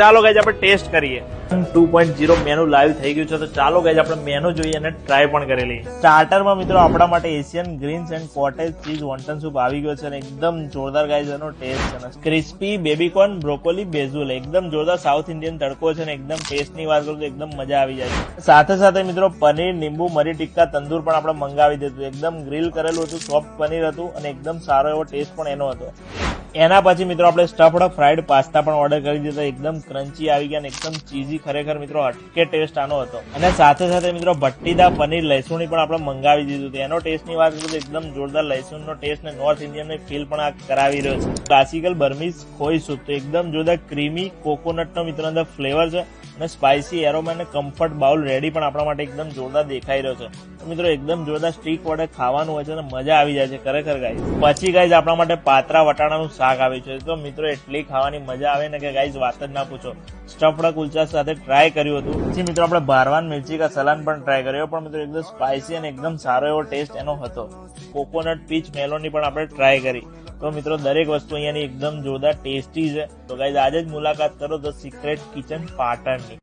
ચાલો ગાઈઝ આપણે ટેસ્ટ કરીએ. 2.0 મેનુ લાઈવ થઈ ગયું છે, તો ચાલો ગાઈઝ આપણે મેનુ જોઈએ અને ટ્રાય પણ કરી લઈએ. સ્ટાર્ટરમાં મિત્રો આપણા માટે Asian greens and cottage cheese wonton soup આવી ગયો છે અને એકદમ જોરદાર ગાઈઝ એનો ટેસ્ટ છે. ક્રિસ્પી બેબીકોર્ન બ્રોકોલી બેઝુલ એકદમ જોરદાર સાઉથ ઇન્ડિયન તડકો છે અને એકદમ ટેસ્ટની વાત કરું તો એકદમ મજા આવી જાય છે. સાથે સાથે મિત્રો પનીર લીંબુ મરી ટિક્કા તંદૂર પણ આપણે મંગાવી દીધું. એકદમ ગ્રીલ કરેલું હતું, સોફ્ટ પનીર હતું અને એકદમ સારો એવો ટેસ્ટ પણ એનો હતો. એના પછી મિત્રો આપણે સ્ટફડ ફ્રાઈડ પાસ્તા પણ ઓર્ડર કરી દીધો. એકદમ ક્રન્ચી આવી ગયા અને એકદમ ચીઝી, ખરેખર મિત્રો હટકે ટેસ્ટ આનો હતો. અને સાથે સાથે મિત્રો ભટ્ટીદા પનીર લહેસુણી પણ આપણે મંગાવી દીધું હતું. એનો ટેસ્ટની વાત કરું તો એકદમ જોરદાર લહેસુણનો ટેસ્ટ ને નોર્થ ઇન્ડિયન ફીલ પણ આ કરાવી રહ્યો છે. ક્લાસિકલ બર્મીઝ ખોઈ સૂપ તો એકદમ જોરદાર ક્રીમી કોકોનટનો મિત્રો અંદર ફ્લેવર છે અને સ્પાઇસી એરોમા અને કમ્ફર્ટ બાઉલ રેડી પણ આપણા માટે એકદમ જોરદાર દેખાઈ રહ્યો છે. મિત્રો એકદમ જોરદાર સ્ટીક વડે ખાવાનું હોય છે અને મજા આવી જાય છે ખરેખર ગાઈઝ. પછી ગાઈઝ આપણા માટે પાત્રા વટાણાનું શાક આવ્યું છે. તો મિત્રો એટલી ખાવાની મજા આવે ને કે ગાઈઝ વાત જ ના પૂછો. સ્ટફડ કુલચા સાથે ટ્રાય કર્યું હતું. પછી મિત્રો આપણે બારવાન મિર્ચી કા સલાન પણ ટ્રાય કર્યો, પણ મિત્રો એકદમ સ્પાઇસી અને એકદમ સારો એવો ટેસ્ટ એનો હતો. કોકોનટ પીચ મેલોની પણ આપણે ટ્રાય કરી. તો મિત્રો દરેક વસ્તુ અહીંયાની એકદમ જોરદાર ટેસ્ટી છે. તો ગાઈઝ આજે જ મુલાકાત કરો ધ સિક્રેટ કિચન પાટણની.